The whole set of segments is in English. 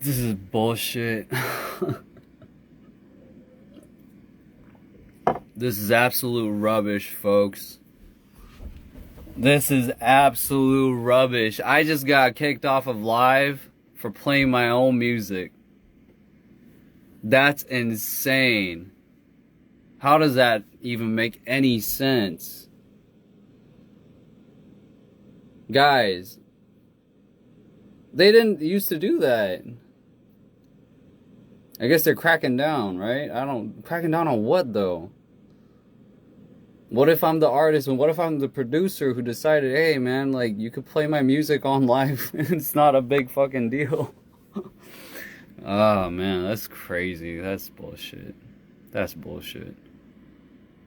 This is bullshit. This is absolute rubbish, folks. This is absolute rubbish. I just got kicked off of live for playing my own music. That's insane. How does that even make any sense? Guys, they didn't used to do that. I guess they're cracking down, right? Cracking down on what though? What if I'm the artist and what if I'm the producer who decided, hey man, like you could play my music on live and it's not a big fucking deal? Oh man, that's crazy. That's bullshit. That's bullshit.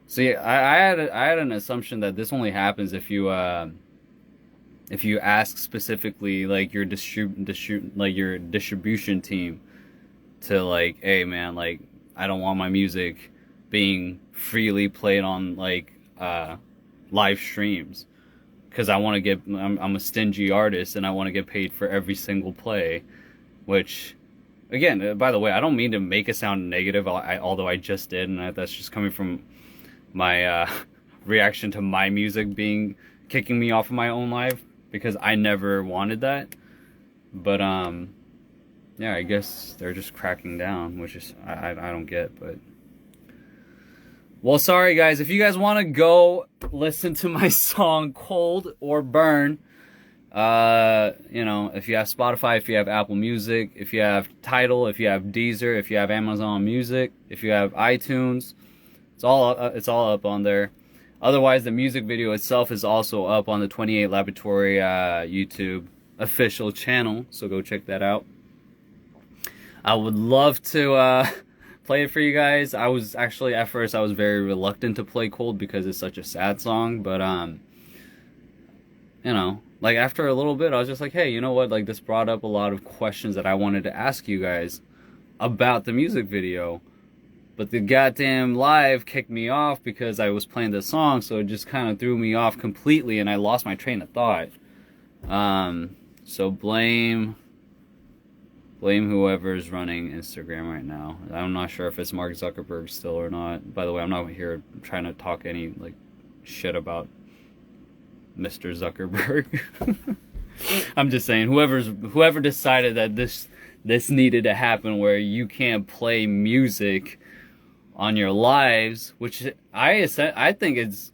See, I had an assumption that this only happens if you ask specifically like your your distribution team to like, hey man, like I don't want my music being freely played on like live streams because I'm a stingy artist and I want to get paid for every single play. Which, again, by the way, I don't mean to make it sound negative, although I just did, and that's just coming from my reaction to my music kicking me off of my own live, because I never wanted that. But yeah, I guess they're just cracking down, which is I don't get. But well, sorry guys, if you guys want to go listen to my song Cold or Burn, you know, if you have Spotify, if you have Apple Music, if you have Tidal, if you have Deezer, if you have Amazon Music, if you have iTunes, it's all up on there. Otherwise, the music video itself is also up on the 28 Laboratory YouTube official channel, so go check that out. I would love to play it for you guys. I was actually, at first, I was very reluctant to play Cold because it's such a sad song, but you know, like after a little bit, I was just like, hey, you know what? Like this brought up a lot of questions that I wanted to ask you guys about the music video. But the goddamn live kicked me off because I was playing the song, so it just kind of threw me off completely, and I lost my train of thought. So blame whoever's running Instagram right now. I'm not sure if it's Mark Zuckerberg still or not. By the way, I'm not here trying to talk any like shit about Mr. Zuckerberg. I'm just saying whoever decided that this needed to happen, where you can't play music on your lives, which I think is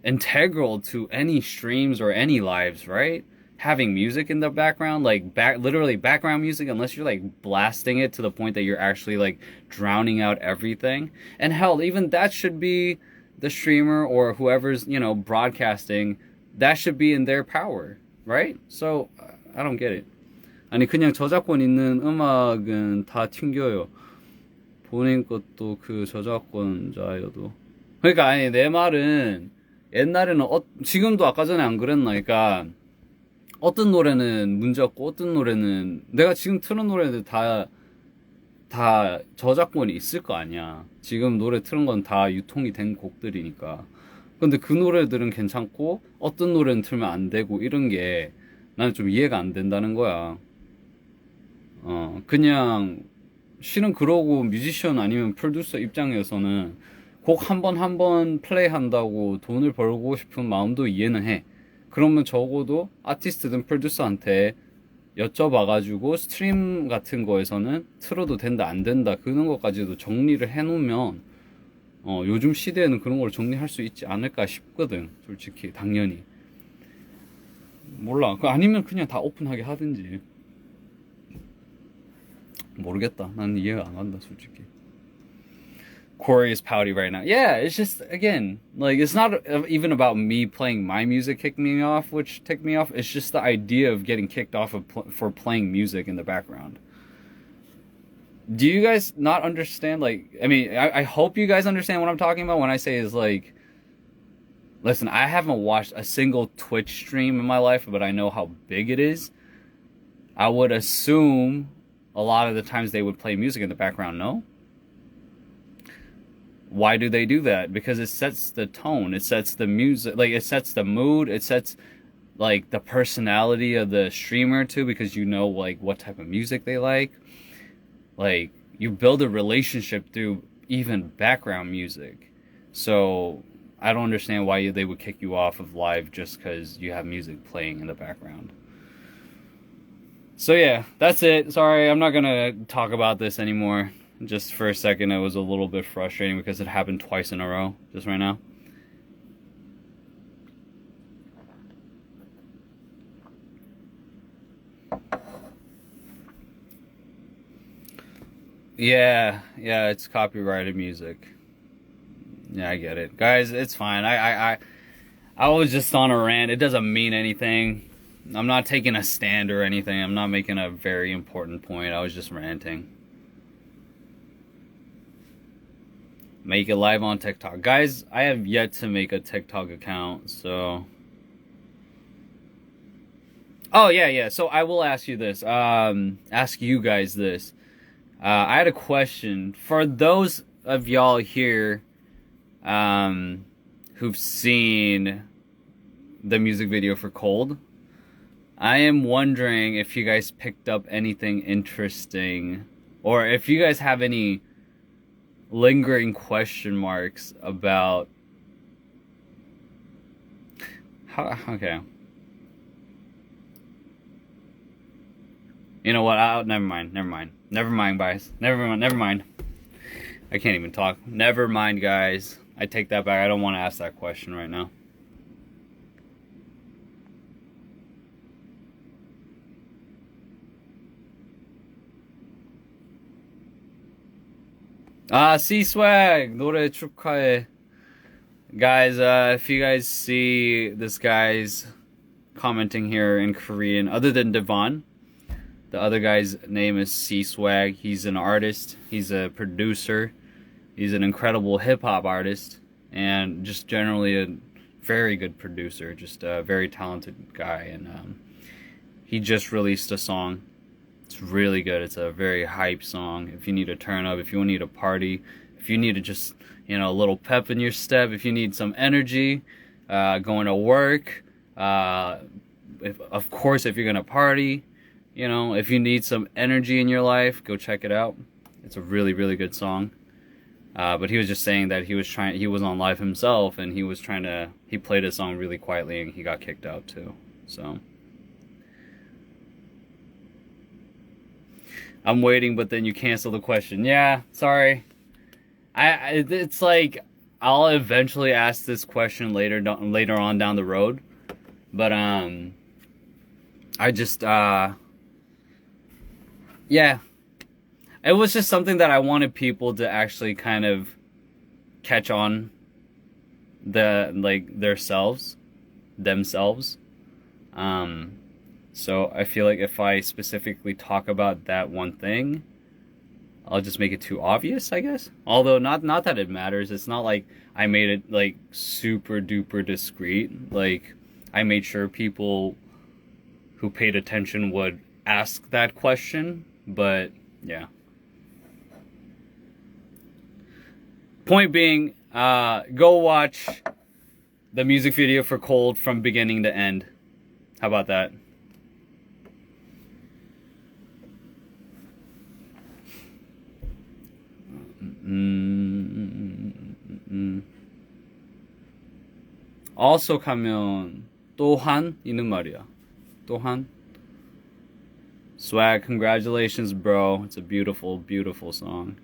integral to any streams or any lives, right? Having music in the background, like literally background music, unless you're like blasting it to the point that you're actually like drowning out everything. And hell, even that should be the streamer or whoever's, you know, broadcasting, that should be in their power, right? So I don't get it. 아니 그냥 저작권 있는 음악은 다 튕겨요. 본인 것도 그 저작권자여도. 그러니까 아니 내 말은 옛날에는 지금도 아까 전에 안 그랬나? 그러니까 어떤 노래는 문제 없고 어떤 노래는 내가 지금 틀은 노래들 다 저작권이 있을 거 아니야. 지금 노래 틀은 건 다 유통이 된 곡들이니까. 근데 그 노래들은 괜찮고 어떤 노래는 틀면 안 되고 이런 게 나는 좀 이해가 안 된다는 거야. 그냥 실은 그러고 뮤지션 아니면 프로듀서 입장에서는 곡 한 번 플레이 한다고 돈을 벌고 싶은 마음도 이해는 해. 그러면 적어도 아티스트든 프로듀서한테 여쭤봐가지고 스트림 같은 거에서는 틀어도 된다 안 된다 그런 것까지도 정리를 해놓으면 요즘 시대에는 그런 걸 정리할 수 있지 않을까 싶거든. 솔직히 당연히 몰라. 아니면 그냥 다 오픈하게 하든지. 모르겠다. 난 이해가 안 간다 솔직히. Corey is pouty right now. Yeah, it's just, again, like, it's not even about me playing my music kicking me off, which ticked me off. It's just the idea of getting kicked off for playing music in the background. Do you guys not understand? Like, I mean, I hope you guys understand what I'm talking about when I say is like, listen, I haven't watched a single Twitch stream in my life, but I know how big it is. I would assume a lot of the times they would play music in the background, no? Why do they do that? Because it sets the tone, it sets the music, like it sets the mood, it sets like the personality of the streamer too, because you know like what type of music they like. Like you build a relationship through even background music. So I don't understand why they would kick you off of live just because you have music playing in the background. So yeah, that's it. Sorry, I'm not gonna talk about this anymore. Just for a second, it was a little bit frustrating because it happened twice in a row, just right now. Yeah, it's copyrighted music. Yeah, I get it. Guys, it's fine. I was just on a rant. It doesn't mean anything. I'm not taking a stand or anything. I'm not making a very important point. I was just ranting. Make it live on TikTok. Guys, I have yet to make a TikTok account, so... Oh, yeah. So I will ask you this. Ask you guys this. I had a question. For those of y'all here who've seen the music video for Cold, I am wondering if you guys picked up anything interesting, or if you guys have any lingering question marks about how. Okay, you know what? Never mind, guys. Never mind. I can't even talk. Never mind, guys. I take that back. I don't want to ask that question right now. C-Swag! 노래 축하해. Guys, if you guys see this guy's commenting here in Korean, other than Devon, the other guy's name is C-Swag. He's an artist. He's a producer. He's an incredible hip-hop artist. And just generally a very good producer. Just a very talented guy. And he just released a song. It's really good. It's a very hype song. If you need to turn up, if you need a party, if you need to just, you know, a little pep in your step, if you need some energy, going to work, of course, if you're going to party, you know, if you need some energy in your life, go check it out. It's a really, really good song. But he was just saying that he was on live himself, and he played a song really quietly, and he got kicked out too. So I'm waiting, but then you cancel the question. Yeah, sorry. It's like I'll eventually ask this question later on down the road, but I just yeah, it was just something that I wanted people to actually kind of catch on themselves. So I feel like if I specifically talk about that one thing, I'll just make it too obvious, I guess. Although not that it matters. It's not like I made it like super duper discreet. Like I made sure people who paid attention would ask that question, but yeah. Point being, go watch the music video for Cold from beginning to end. How about that? Also 가면 또한 있는 말이야. 또한. Swag, congratulations, bro. It's a beautiful, beautiful song.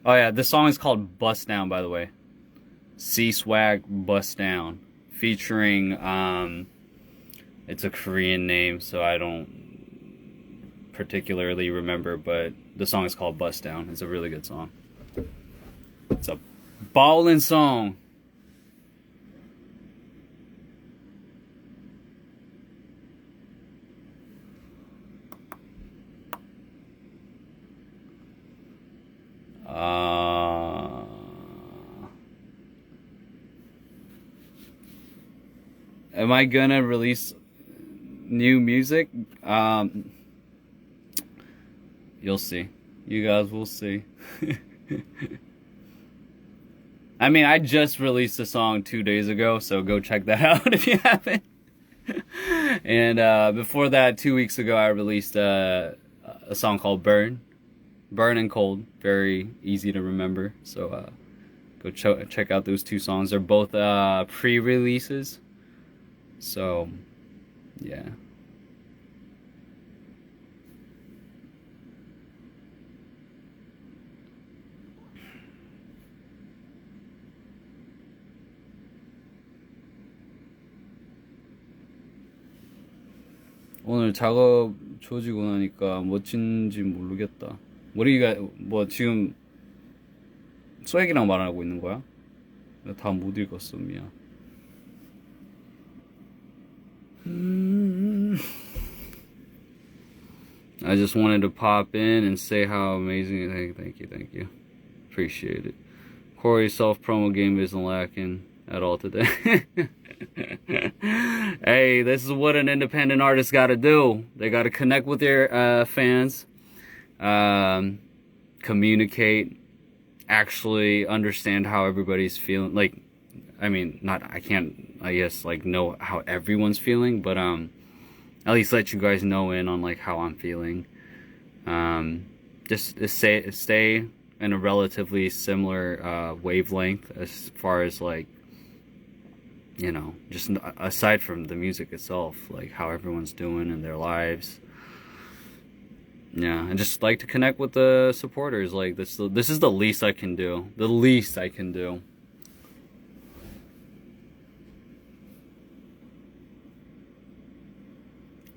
Oh yeah, this song is called Bust Down, by the way. C-Swag Bust Down. Featuring, it's a Korean name, so I don't particularly remember, but the song is called Bust Down. It's a really good song. It's a ballin' song. Am I gonna release new music? You'll see. You guys will see. I mean, I just released a song 2 days ago, so go check that out if you haven't. And before that, 2 weeks ago, I released a song called Burn. Burn and Cold. Very easy to remember. So go check out those two songs. They're both pre-releases. So, yeah. 오늘 작업 조지고 나니까 멋진지 모르겠다. 우리가 뭐 지금 swag이랑 말하고 있는 거야? 다 못 읽었어, 미안. I just wanted to pop in and say how amazing. Thank you. Appreciate it. Corey's self-promo game isn't lacking at all today. Hey, this is what an independent artist got to do. They got to connect with their fans, communicate, actually understand how everybody's feeling. Like, I mean, I can't, I guess, like, know how everyone's feeling, but at least let you guys know in on, like, how I'm feeling. Just stay in a relatively similar wavelength as far as, like, you know, just aside from the music itself, like how everyone's doing in their lives. Yeah, and just like to connect with the supporters. Like this is the least I can do. The least I can do.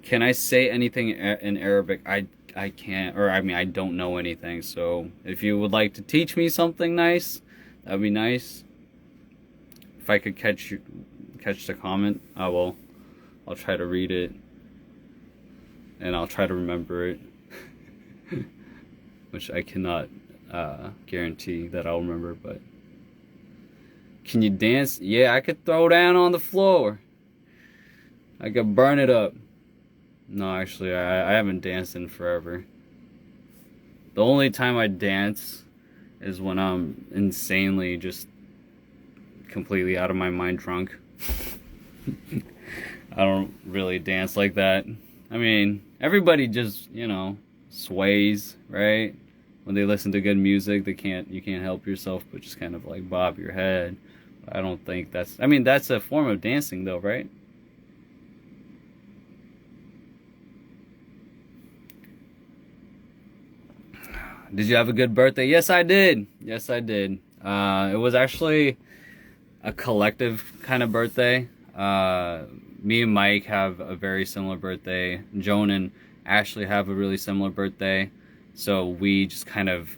Can I say anything in Arabic? I can't, or I mean, I don't know anything. So if you would like to teach me something nice, that'd be nice. If I could catch the comment, I will. I'll try to read it, and I'll try to remember it, which I cannot guarantee that I'll remember. But can you dance? Yeah, I could throw down on the floor. I could burn it up. No, actually, I haven't danced in forever. The only time I dance is when I'm insanely just completely out of my mind drunk. I don't really dance like that. I mean, everybody just, you know, sways, right? When they listen to good music, you can't help yourself but just kind of like bob your head. I don't think that's, I mean, that's a form of dancing though, right? Did you have a good birthday? Yes, I did. Yes, I did. It was actually a collective kind of birthday. Me and Mike have a very similar birthday. Joan and Ashley have a really similar birthday. So we just kind of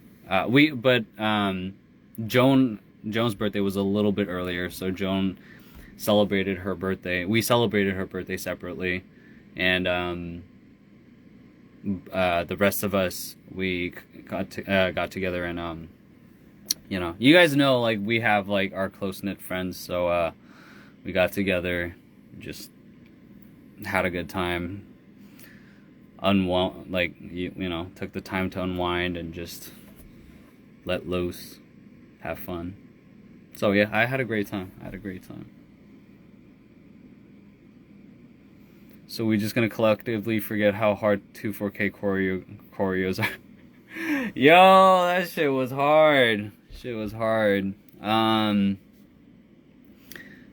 Joan's birthday was a little bit earlier. So Joan celebrated her birthday. We celebrated her birthday separately, and the rest of us, we got together, and you know, you guys know, like, we have like our close-knit friends, so we got together, just had a good time, like, you know, took the time to unwind and just let loose, have fun. So yeah, I had a great time. So we're just gonna collectively forget how hard 2-4K choreos are. Yo, that shit was hard.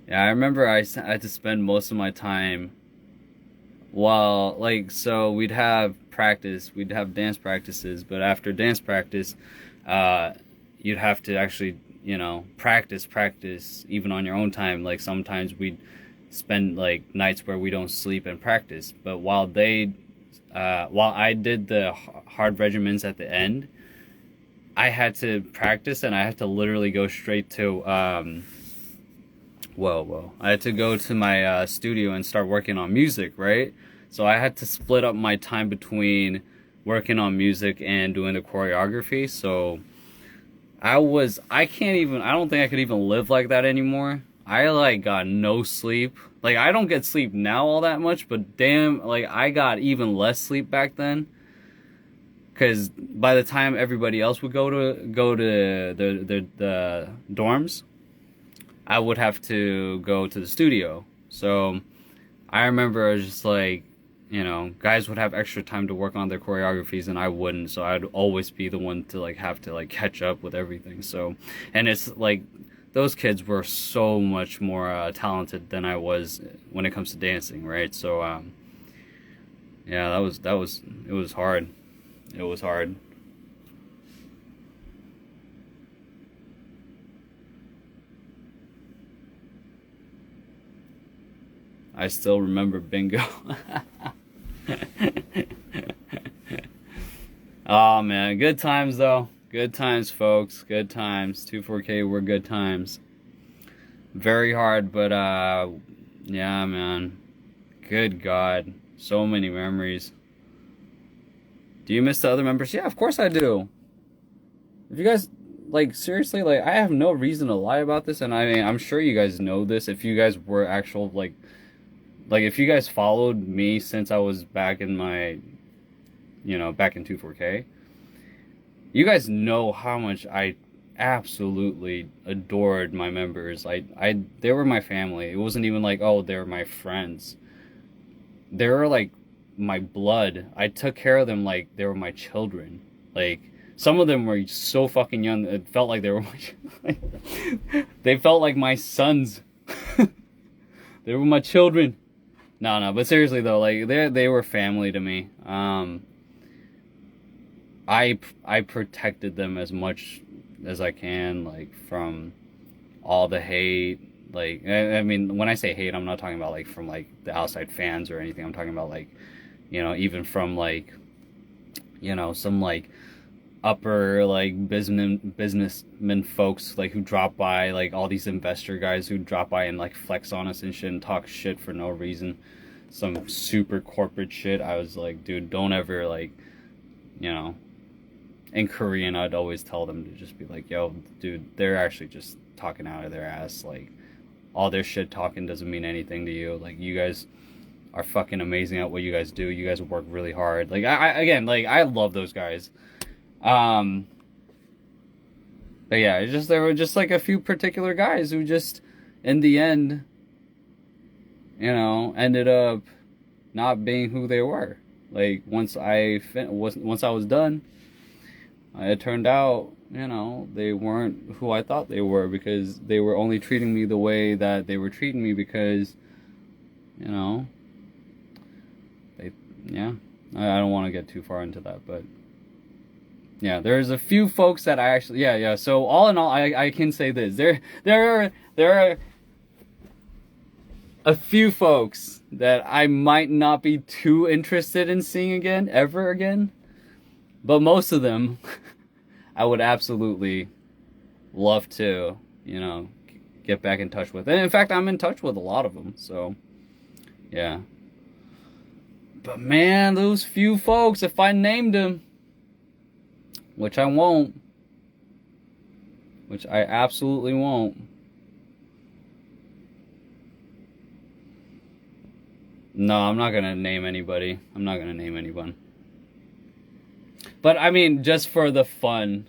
Yeah, I remember I had to spend most of my time while, like, so we'd have dance practices, but after dance practice, you'd have to actually, you know, practice even on your own time. Like, sometimes we'd spend like nights where we don't sleep and practice, but while I did the hard regimens at the end, I had to practice, and I had to literally go straight to I had to go to my studio and start working on music, right? So I had to split up my time between working on music and doing the choreography. So I don't think I could even live like that anymore. I like got no sleep. Like, I don't get sleep now all that much, but damn, like, I got even less sleep back then. Cause by the time everybody else would go to the dorms, I would have to go to the studio. So I remember I was just like, you know, guys would have extra time to work on their choreographies and I wouldn't, so I'd always be the one to like have to like catch up with everything. So, and it's like those kids were so much more talented than I was when it comes to dancing, right? So yeah, it was hard. It was hard. I still remember bingo. Oh man, good times though. Good times, folks. Good times. 24K were good times. Very hard, but yeah, man. Good God. So many memories. Do you miss the other members? Yeah, of course I do. If you guys, like, seriously, like, I have no reason to lie about this, and I mean, I'm sure you guys know this if you guys were actual, like, if you guys followed me since I was back in my, you know, back in 24K, you guys know how much I absolutely adored my members. They were my family. It wasn't even like, oh, they're my friends. They were like my blood. I took care of them like they were my children. Like, some of them were so fucking young, it felt like they were my they felt like my sons. They were my children. No, but seriously though, like they were family to me. I protected them as much as I can, like, from all the hate. Like, I mean, when I say hate, I'm not talking about like from like the outside fans or anything. I'm talking about like, you know, even from like, you know, some like upper like businessmen folks like who drop by, like all these investor guys who drop by and like flex on us and shit and talk shit for no reason, some super corporate shit. I was like, dude, don't ever, like, you know, in Korean I'd always tell them to just be like, yo, dude, they're actually just talking out of their ass. Like, all their shit talking doesn't mean anything to you. Like, you guys are fucking amazing at what you guys do. You guys work really hard. Like, again, like, I love those guys. But yeah, it's just, there were just like a few particular guys who just, in the end, you know, ended up not being who they were. Like, once I was done, it turned out, you know, they weren't who I thought they were, because they were only treating me the way that they were treating me because, you know, yeah, I don't want to get too far into that, but yeah, there's a few folks that I actually, yeah. So all in all, I can say this: there are a few folks that I might not be too interested in seeing again, ever again, but most of them, I would absolutely love to, you know, get back in touch with. And in fact, I'm in touch with a lot of them. So yeah. But man, those few folks, if I named them, which I won't, which I absolutely won't. No, I'm not gonna name anybody. I'm not gonna name anyone. But I mean, just for the fun,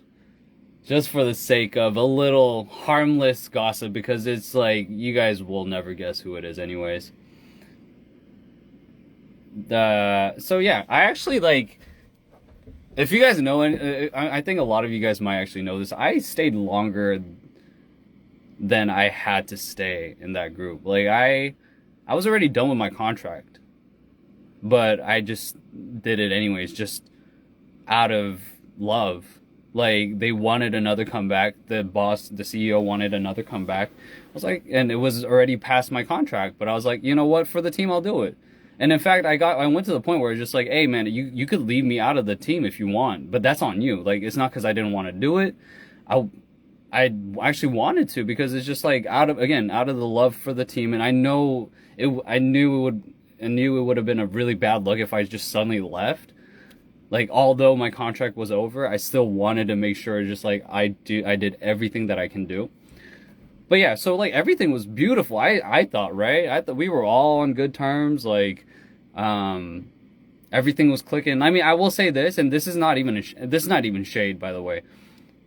just for the sake of a little harmless gossip, because it's like, you guys will never guess who it is anyways. So yeah, I actually, like, if you guys know, and I think a lot of you guys might actually know this, I stayed longer than I had to stay in that group. Like, I was already done with my contract, but I just did it anyways, just out of love. Like, they wanted another comeback. The boss, the CEO, wanted another comeback. I was like, and it was already past my contract, but I was like, you know what, for the team, I'll do it. And in fact, I went to the point where it's just like, hey man, you could leave me out of the team if you want, but that's on you. Like, it's not because I didn't want to do it. I actually wanted to, because it's just like, out of the love for the team. And I knew it would have been a really bad look if I just suddenly left. Like, although my contract was over, I still wanted to make sure, just like, I did everything that I can do. But yeah, so like, everything was beautiful. I thought, right? I thought we were all on good terms. Like, everything was clicking. I mean, I will say this, and this is not even shade, by the way.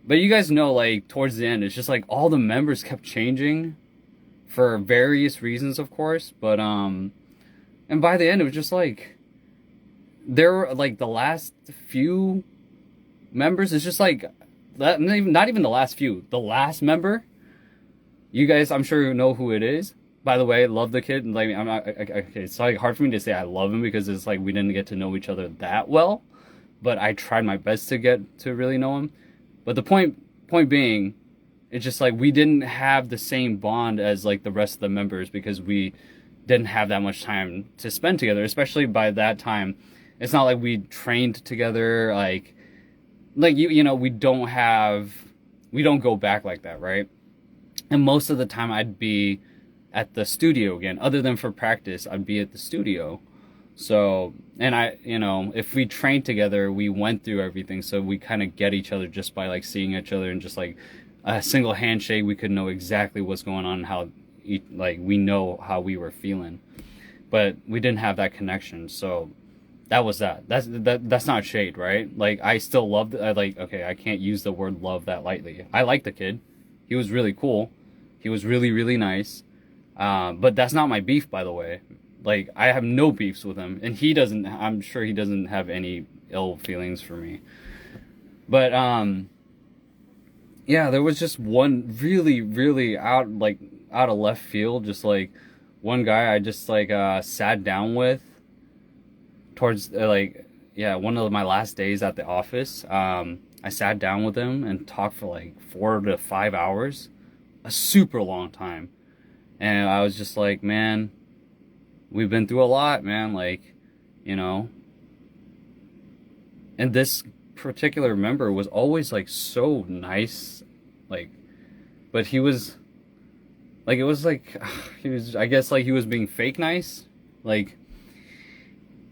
But you guys know, like, towards the end, it's just like all the members kept changing. for various reasons, of course. But and by the end, it was just like there were like the last few members. It's just like that. Not even the last few. The last member. You guys, I'm sure you know who it is. By the way, love the kid. Like, I'm not. Okay, it's like hard for me to say I love him because it's like we didn't get to know each other that well. But I tried my best to get to really know him. But the point being, it's just like we didn't have the same bond as like the rest of the members because we didn't have that much time to spend together. Especially by that time, it's not like we trained together. Like you know, we don't go back like that, right? And most of the time, I'd be at the studio again. Other than for practice, I'd be at the studio. So, and you know, if we trained together, we went through everything. So we kind of get each other just by like seeing each other and just like a single handshake, we could know exactly what's going on and how, like, we know how we were feeling. But we didn't have that connection. So that was that. That's not shade, right? Like, I still loved it. Okay, I can't use the word love that lightly. I like the kid. He was really cool. He was really, really nice. But that's not my beef, by the way. Like, I have no beefs with him. And he doesn't, I'm sure he doesn't have any ill feelings for me. But, yeah, there was just one really, really out of left field. Just like one guy I just like, sat down with towards one of my last days at the office. I sat down with him and talked for like 4 to 5 hours, a super long time. And I was just like, man, we've been through a lot, man. Like, you know, and this particular member was always like so nice, like, but he was like, it was like, I guess like he was being fake nice. Like,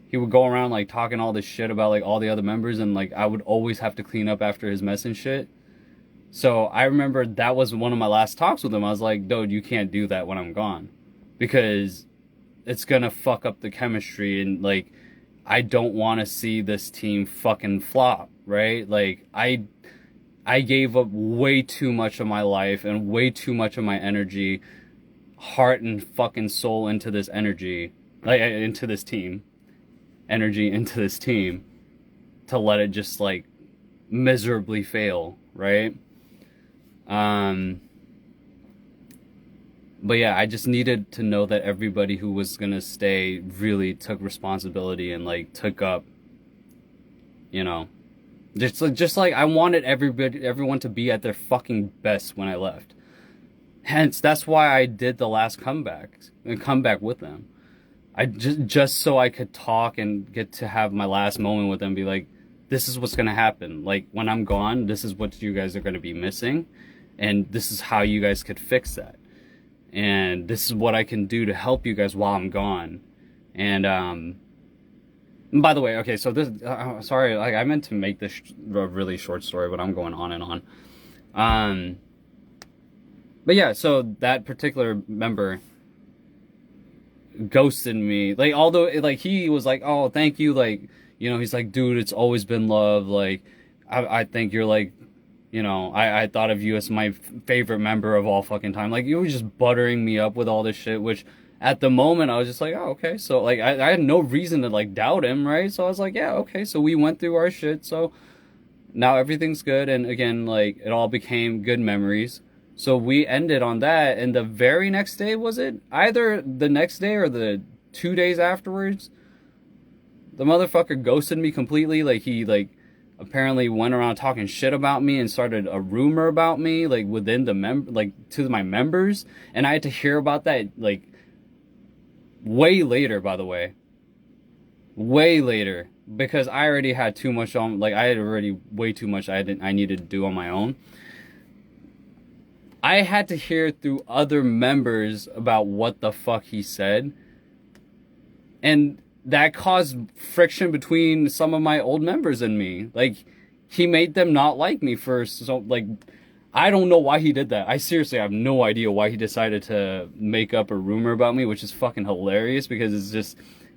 he would go around like talking all this shit about like all the other members, and like I would always have to clean up after his mess and shit. So I remember that was one of my last talks with him. I was like, dude, you can't do that when I'm gone, because it's gonna fuck up the chemistry, and like I don't want to see this team fucking flop, right? Like I gave up way too much of my life and way too much of my energy, heart and fucking soul into this energy, like into this team. Energy into this team to let it just like miserably fail, right? But yeah, I just needed to know that everybody who was gonna stay really took responsibility and like took up, you know, just like I wanted everyone to be at their fucking best when I left. Hence, that's why I did the last comeback with them. I just so I could talk and get to have my last moment with them, be like, this is what's gonna happen. Like, when I'm gone, this is what you guys are gonna be missing, and this is how you guys could fix that, and this is what I can do to help you guys while I'm gone. And by the way, okay, so this sorry, like I meant to make this a really short story, but I'm going on and on. But yeah, so that particular member ghosted me, like, although like he was like, oh, thank you, like, you know, he's like, dude, it's always been love, like I think you're like, you know, I thought of you as my favorite member of all fucking time. Like, you were just buttering me up with all this shit, which at the moment I was just like, oh, okay. So like I had no reason to like doubt him, right? So I was like, yeah, okay, so we went through our shit, so now everything's good. And again, like, it all became good memories. So we ended on that, and the very next day, was it? Either the next day or the 2 days afterwards, the motherfucker ghosted me completely. Like, he, like, apparently went around talking shit about me and started a rumor about me, like, within the to my members. And I had to hear about that, like, way later, by the way. Way later. Because I already had too much on, like, I had already way too much I needed to do on my own. I had to hear through other members about what the fuck he said. And that caused friction between some of my old members and me. Like, he made them not like me first. So, like, I don't know why he did that. I seriously have no idea why he decided to make up a rumor about me, which is fucking hilarious because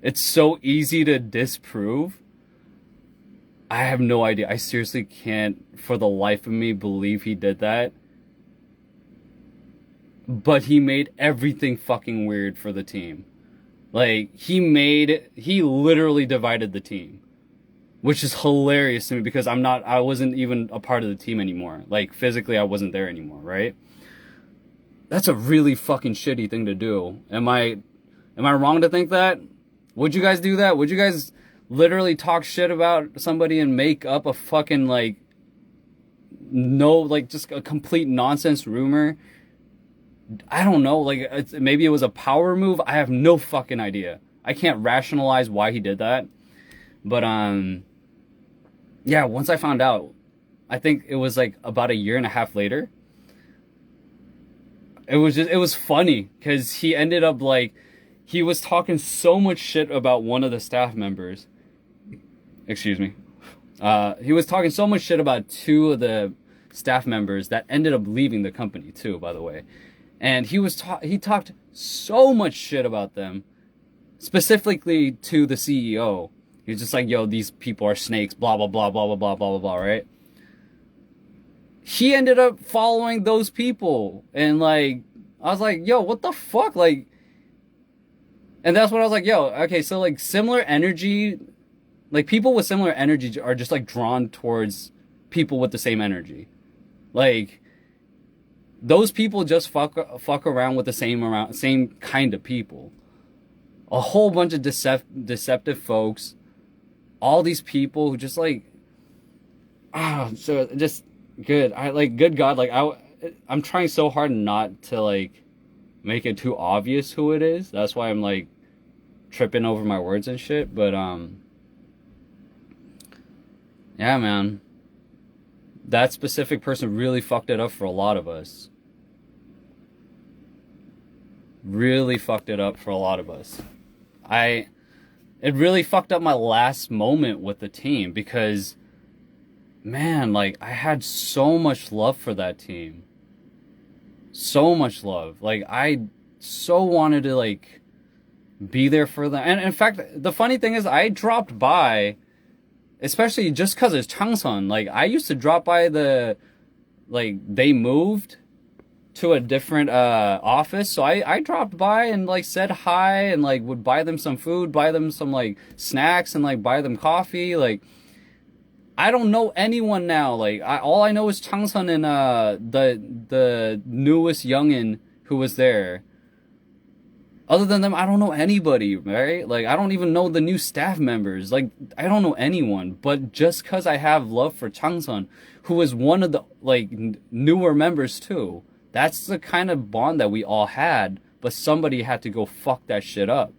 it's so easy to disprove. I have no idea. I seriously can't, for the life of me, believe he did that. but he made everything fucking weird for the team. Like, he literally divided the team, which is hilarious to me because I wasn't even a part of the team anymore. Like, physically, I wasn't there anymore, right? That's a really fucking shitty thing to do. Am I wrong to think that? Would you guys do that? Would you guys literally talk shit about somebody and make up a fucking, like, no, like, just a complete nonsense rumor? I don't know, like, maybe it was a power move. I have no fucking idea. I can't rationalize why he did that. But, yeah, once I found out, I think it was like about a year and a half later. It was funny because he ended up like, he was talking so much shit about one of the staff members. Excuse me. He was talking so much shit about two of the staff members that ended up leaving the company too, by the way. And he talked so much shit about them, specifically to the CEO. He was just like, yo, these people are snakes, blah, blah, blah, blah, blah, blah, blah, blah, blah, right? He ended up following those people. And, like, I was like, yo, what the fuck? Like, and that's what I was like, yo, okay, so, like, similar energy, like, people with similar energy are just, like, drawn towards people with the same energy. Like, those people just fuck around with the same kind of people. A whole bunch of deceptive folks. All these people who just like, so just good. Good God, like I'm trying so hard not to like make it too obvious who it is. That's why I'm like tripping over my words and shit. But yeah, man, that specific person really fucked it up for a lot of us. Really fucked it up for a lot of us. It really fucked up my last moment with the team because, man, like, I had so much love for that team. So much love. Like, I so wanted to, like, be there for them. And in fact, the funny thing is, I dropped by, especially just because it's Changsun. Like, I used to drop by they moved to a different office, so I dropped by and like said hi and like would buy them some food, buy them some like snacks and like buy them coffee. Like, I don't know anyone now. Like, all I know is Changsun and the newest youngin who was there. Other than them, I don't know anybody, right? Like, I don't even know the new staff members. Like, I don't know anyone. But just because I have love for Changsun, who is one of the like newer members too. That's the kind of bond that we all had, but somebody had to go fuck that shit up.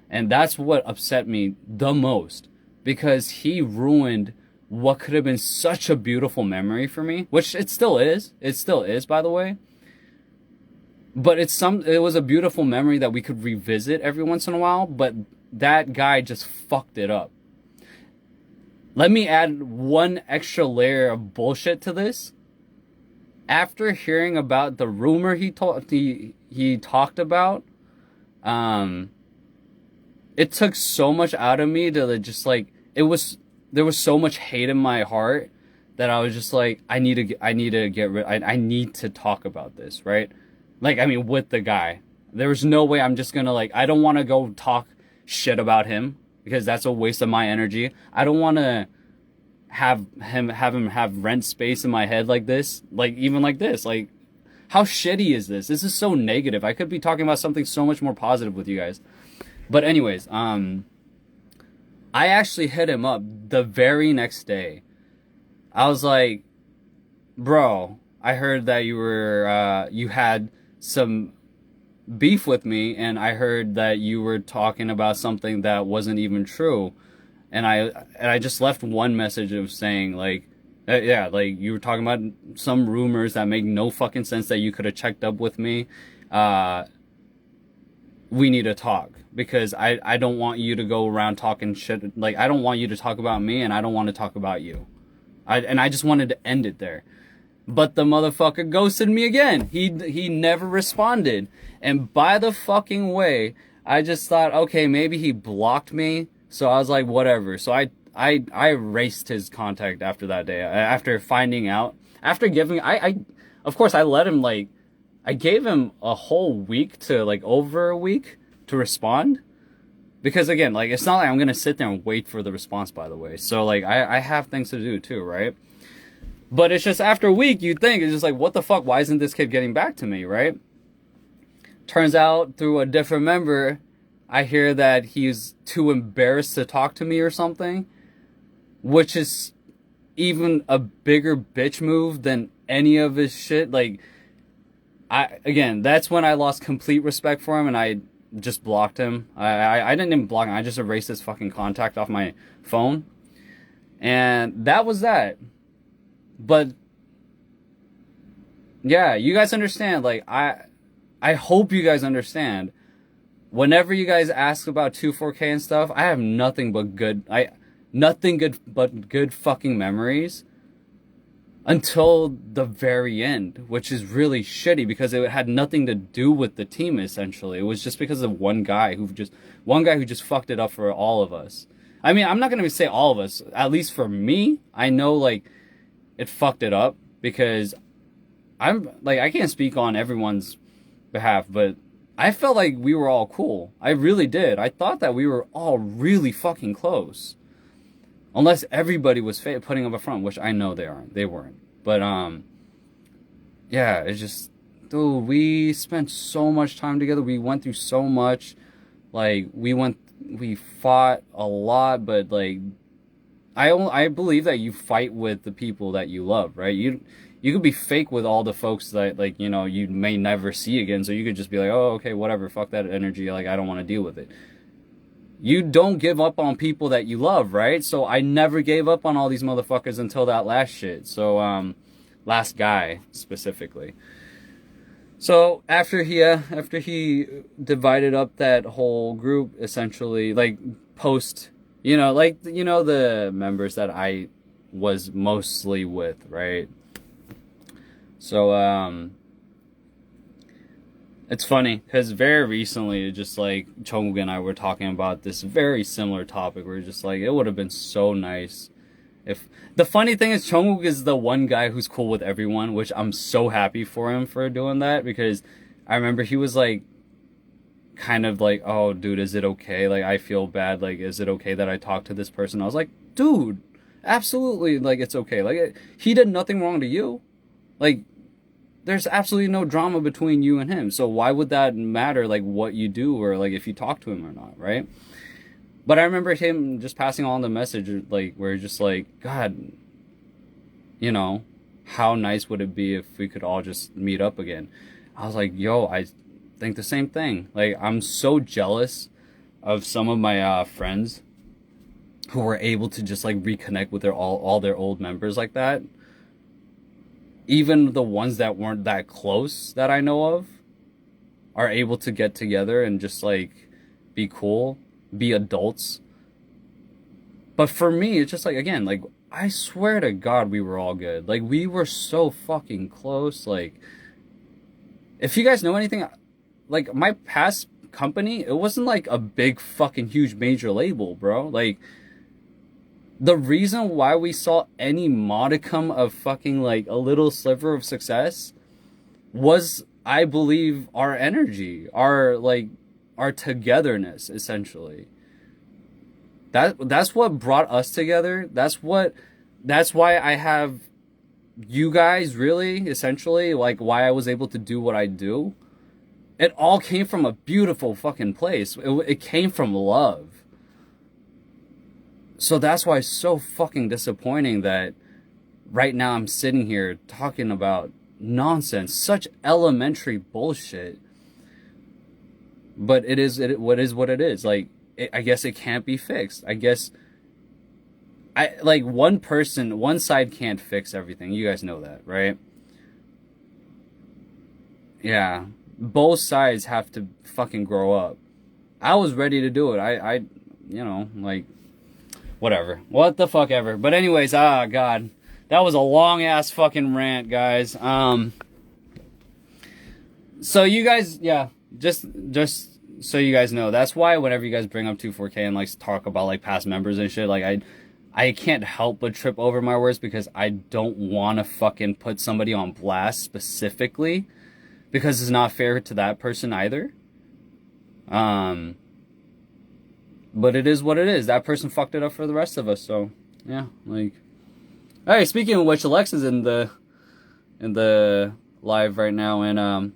And that's what upset me the most, because he ruined what could have been such a beautiful memory for me, which it still is. It still is, by the way. But it was a beautiful memory that we could revisit every once in a while, but that guy just fucked it up. Let me add one extra layer of bullshit to this. After hearing about the rumor he talked about, it took so much out of me to just like, there was so much hate in my heart that I was just like, I need to talk about this, right? Like, I mean, with the guy, there was no way I'm just gonna like, I don't want to go talk shit about him because that's a waste of my energy. I don't want to have him have rent space in my head like this, like even like this. Like, how shitty is this? This is so negative. I could be talking about something so much more positive with you guys. But anyways, I actually hit him up the very next day. I was like, bro, I heard that you had some beef with me, and I heard that you were talking about something that wasn't even true. And I just left one message of saying like, yeah, like you were talking about some rumors that make no fucking sense that you could have checked up with me. We need to talk because I don't want you to go around talking shit. Like, I don't want you to talk about me, and I don't want to talk about you. I just wanted to end it there. But the motherfucker ghosted me again. He never responded. And by the fucking way, I just thought, okay, maybe he blocked me. So I was like, whatever. So I erased his contact after that day. After finding out, after giving, of course I let him like, I gave him a whole week to, like, over a week to respond. Because again, like, it's not like I'm gonna sit there and wait for the response, by the way. So, like, I have things to do too, right? But it's just after a week, you think, it's just like, what the fuck? Why isn't this kid getting back to me, right? Turns out, through a different member, I hear that he's too embarrassed to talk to me or something, which is even a bigger bitch move than any of his shit. Like, again, that's when I lost complete respect for him, and I just blocked him. I didn't even block him. I just erased his fucking contact off my phone. And that was that. But yeah, you guys understand. Like, I hope you guys understand. Whenever you guys ask about 24K and stuff, I have nothing but good fucking memories until the very end, which is really shitty because it had nothing to do with the team, essentially. It was just because of one guy who just fucked it up for all of us. I mean, I'm not going to say all of us. At least for me, I know, like, it fucked it up because I can't speak on everyone's behalf, but I felt like we were all cool. I really did. I thought that we were all really fucking close. Unless everybody was putting up a front, which I know they weren't. But, yeah, it's just, dude, we spent so much time together. We went through so much. Like, we fought a lot, but, like, I believe that you fight with the people that you love, right? You could be fake with all the folks that, like, you know, you may never see again. So you could just be like, oh, okay, whatever, fuck that energy. Like, I don't want to deal with it. You don't give up on people that you love, right? So I never gave up on all these motherfuckers until that last shit. So, last guy, specifically. So, after he divided up that whole group, essentially, like, post, you know, like, you know, the members that I was mostly with, right? So, it's funny, because very recently, just like, Chongwook and I were talking about this very similar topic. We're just like, it would have been so nice if... The funny thing is, Chongwook is the one guy who's cool with everyone, which I'm so happy for him for doing that, because I remember he was like, kind of like, oh, dude, is it okay? Like, I feel bad. Like, is it okay that I talk to this person? I was like, dude, absolutely, like, it's okay. Like, he did nothing wrong to you. Like, there's absolutely no drama between you and him. So why would that matter, like, what you do or, like, if you talk to him or not, right? But I remember him just passing on the message, like, where just like, God, you know, how nice would it be if we could all just meet up again? I was like, yo, I think the same thing. Like, I'm so jealous of some of my friends who were able to just, like, reconnect with all their old members like that. Even the ones that weren't that close that I know of are able to get together and just, like, be cool, be adults. But for me, it's just like, again, like, I swear to God we were all good. Like, we were so fucking close. Like, if you guys know anything, like, my past company, it wasn't like a big fucking huge major label, bro. Like, the reason why we saw any modicum of fucking, like, a little sliver of success was, I believe, our energy, our togetherness, essentially. That's what brought us together. That's why I have you guys, really, essentially, like, why I was able to do what I do. It all came from a beautiful fucking place. It came from love. So that's why it's so fucking disappointing that right now I'm sitting here talking about nonsense, such elementary bullshit. But it is what it is. Like, I guess it can't be fixed. I guess like, one side can't fix everything. You guys know that, right? Yeah. Both sides have to fucking grow up. I was ready to do it. I you know, like, whatever. What the fuck ever. But anyways, God. That was a long-ass fucking rant, guys. So you guys, yeah, just so you guys know, that's why whenever you guys bring up 24K and, like, talk about, like, past members and shit, like, I can't help but trip over my words because I don't want to fucking put somebody on blast specifically. because it's not fair to that person either. But it is what it is. That person fucked it up for the rest of us. So yeah, like. All right. Speaking of which, Alex is in the live right now, and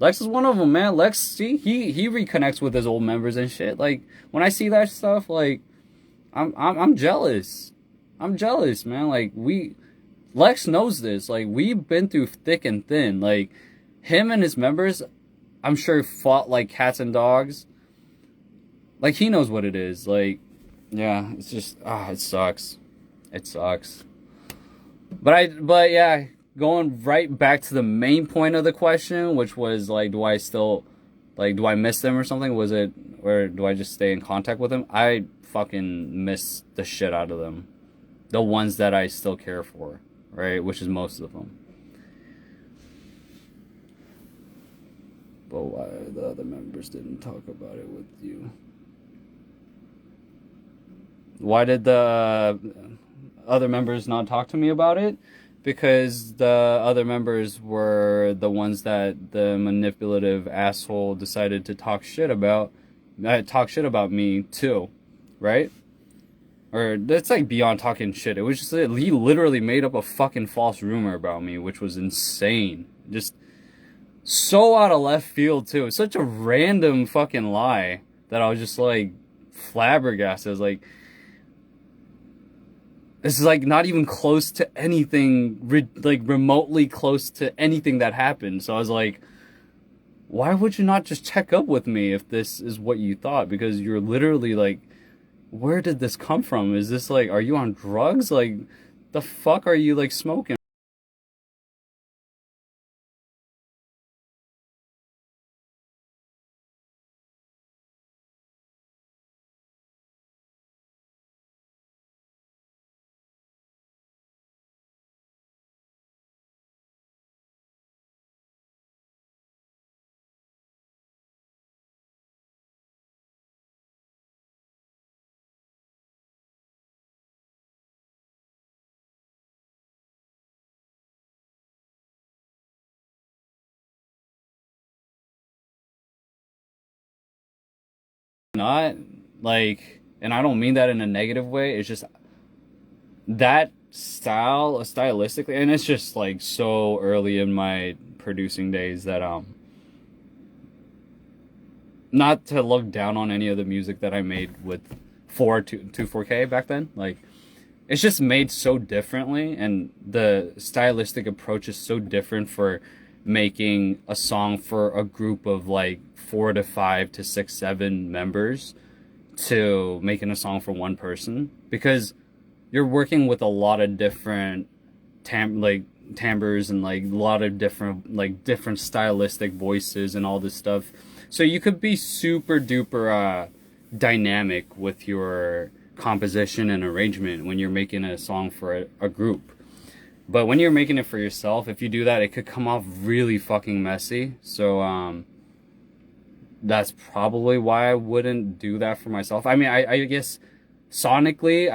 Lex is one of them, man. Lex, see, he reconnects with his old members and shit. Like when I see that stuff, like I'm jealous. I'm jealous, man. Like Lex knows this. Like we've been through thick and thin. Like him and his members, I'm sure fought like cats and dogs. Like he knows what it is. Like yeah, it's just it sucks. It sucks. But yeah, going right back to the main point of the question, which was like, do I miss them or something? Was it, or do I just stay in contact with them? I fucking miss the shit out of them. The ones that I still care for, right? Which is most of them. But why the other members didn't talk about it with you? Why did the other members not talk to me about it? Because the other members were the ones that the manipulative asshole decided to talk shit about me too, right? Or that's like beyond talking shit. It was just he literally made up a fucking false rumor about me, which was insane. Just so out of left field too. It's such a random fucking lie that I was just like flabbergasted. Like, this is like not even close to anything, like remotely close to anything that happened. So I was like, why would you not just check up with me if this is what you thought? Because you're literally like, where did this come from? Is this like, are you on drugs? Like, the fuck are you like smoking? Not like, and I don't mean that in a negative way. It's just that stylistically, and it's just like so early in my producing days that not to look down on any of the music that I made with 4K back then. Like, it's just made so differently, and the stylistic approach is so different for making a song for a group of like 4 to 5 to 6, 7 members to making a song for one person, because you're working with a lot of different timbres and like a lot of different stylistic voices and all this stuff. So you could be super duper dynamic with your composition and arrangement when you're making a song for a group. But when you're making it for yourself, if you do that, it could come off really fucking messy. So that's probably why I wouldn't do that for myself. I mean, I guess sonically,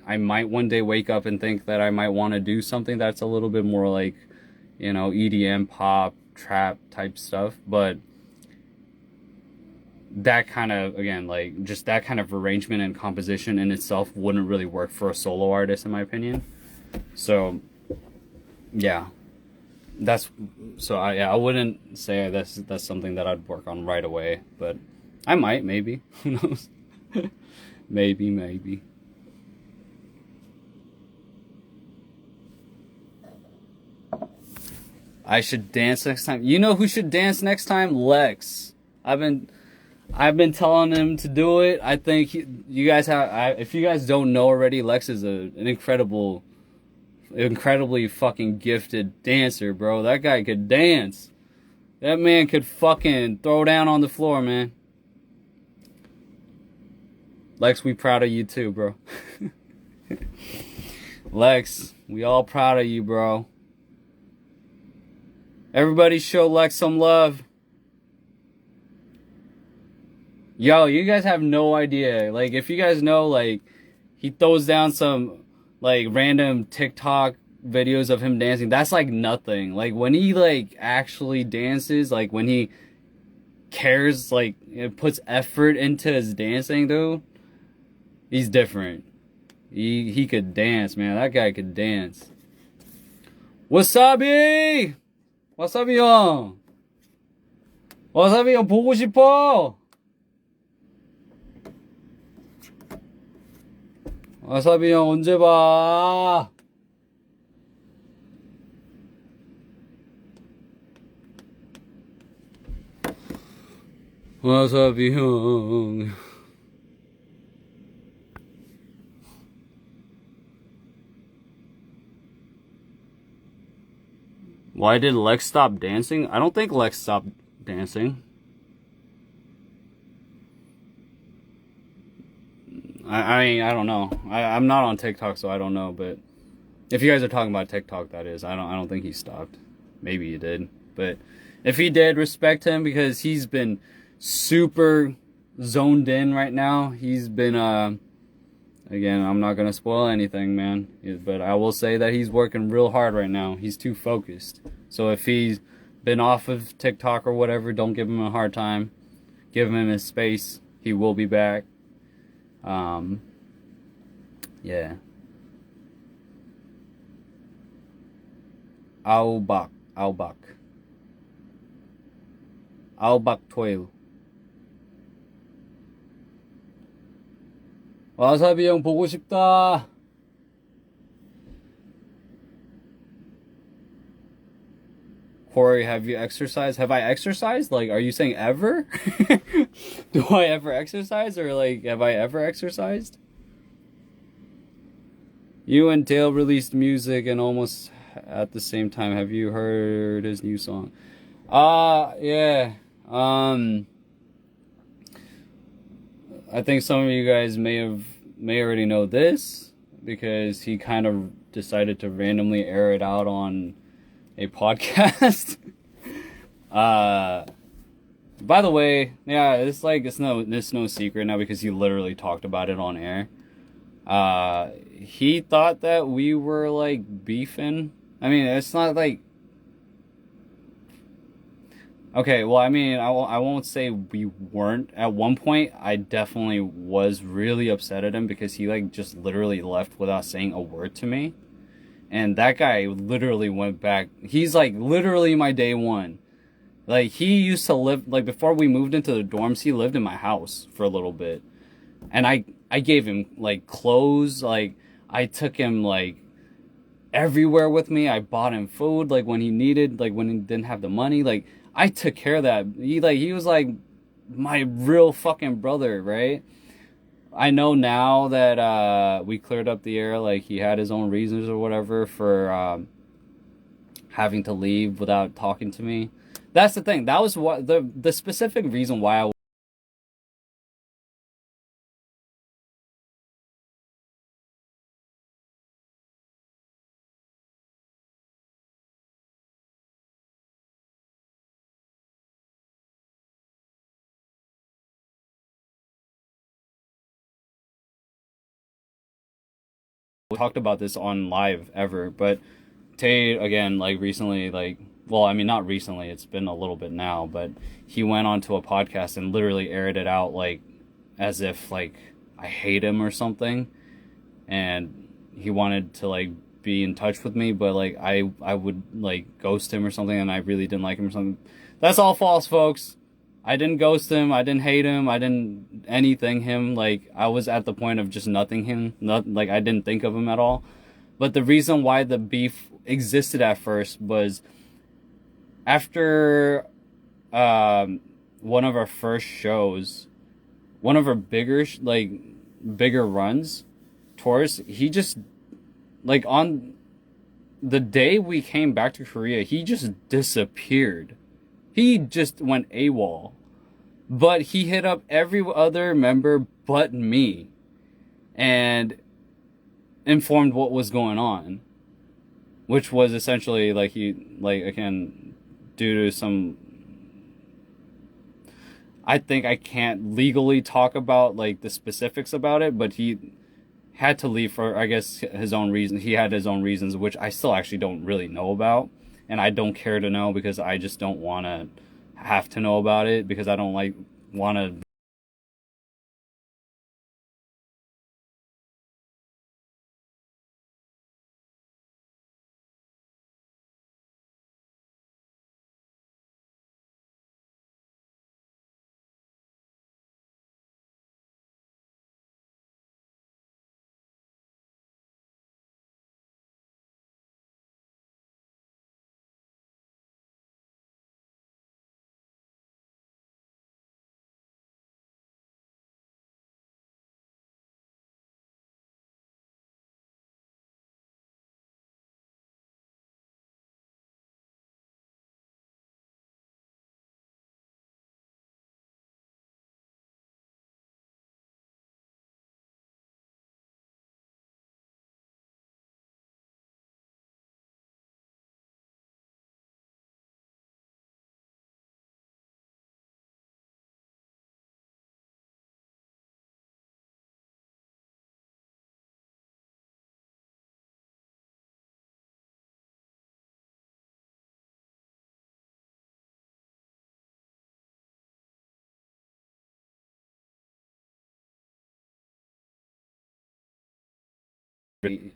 I might one day wake up and think that I might want to do something that's a little bit more like, you know, EDM, pop, trap type stuff. But that kind of, again, like just that kind of arrangement and composition in itself wouldn't really work for a solo artist, in my opinion. So yeah, I wouldn't say that's something that I'd work on right away, but I might, maybe. Who knows? maybe. I should dance next time. You know who should dance next time? Lex. I've been telling him to do it. I think you guys have. If you guys don't know already, Lex is an incredibly fucking gifted dancer, bro. That guy could dance. That man could fucking throw down on the floor, man. Lex, we proud of you too, bro. Lex, we all proud of you, bro. Everybody show Lex some love. Yo, you guys have no idea. Like, if you guys know, like, he throws down some, like, random TikTok videos of him dancing, that's like nothing. Like when he like actually dances, like when he cares, like it puts effort into his dancing, dude, he's different. He could dance, man. That guy could dance. Wasabi! 와사비 형! 와사비 형 보고 싶어! 와사비 형 언제 봐? 와사비 형. Why did Lex stop dancing? I don't think Lex stopped dancing. I mean, I don't know. I'm not on TikTok, so I don't know. But if you guys are talking about TikTok, that is, I don't think he stopped. Maybe he did, but if he did, respect him because he's been super zoned in right now. He's been again, I'm not gonna spoil anything, man, but I will say that he's working real hard right now. He's too focused. So if he's been off of TikTok or whatever, don't give him a hard time. Give him his space. He will be back. Yeah. Aubak 12. 와사비 형 보고 싶다. Corey, have you exercised? Have I exercised? Like, are you saying ever? Do I ever exercise? Or, like, have I ever exercised? You and Dale released music and almost at the same time. Have you heard his new song? Yeah. I think some of you guys may already know this because he kind of decided to randomly air it out on a podcast. By the way, yeah, it's no secret now because he literally talked about it on air. He thought that we were like beefing. I mean, it's not like, okay, well, I mean, I won't say we weren't. At one point, I definitely was really upset at him because he like just literally left without saying a word to me. And that guy literally went back. He's like literally my day one. Like he used to live, like before we moved into the dorms, he lived in my house for a little bit. And I gave him like clothes, like I took him like everywhere with me. I bought him food like when he needed, like when he didn't have the money. Like I took care of that. He was like my real fucking brother, right? I know now that we cleared up the air, like he had his own reasons or whatever for having to leave without talking to me. That's the thing. That was what the specific reason why I talked about this on live ever, but Tay again, like recently, like, well, I mean not recently, it's been a little bit now, but he went onto a podcast and literally aired it out like as if like I hate him or something, and he wanted to like be in touch with me, but like I would like ghost him or something, and I really didn't like him or something. That's all false, folks. I didn't ghost him. I didn't hate him. I didn't anything him. Like I was at the point of just nothing him. Not like I didn't think of him at all. But the reason why the beef existed at first was after one of our first shows, one of our bigger runs, tours. He just like on the day we came back to Korea, he just disappeared. He just went AWOL. But he hit up every other member but me and informed what was going on. Which was essentially like again, due to some, I think I can't legally talk about like the specifics about it, but had to leave for, I guess, his own reasons. He had his own reasons, which I still actually don't really know about, and I don't care to know because I just don't want to have to know about it because I don't like want to.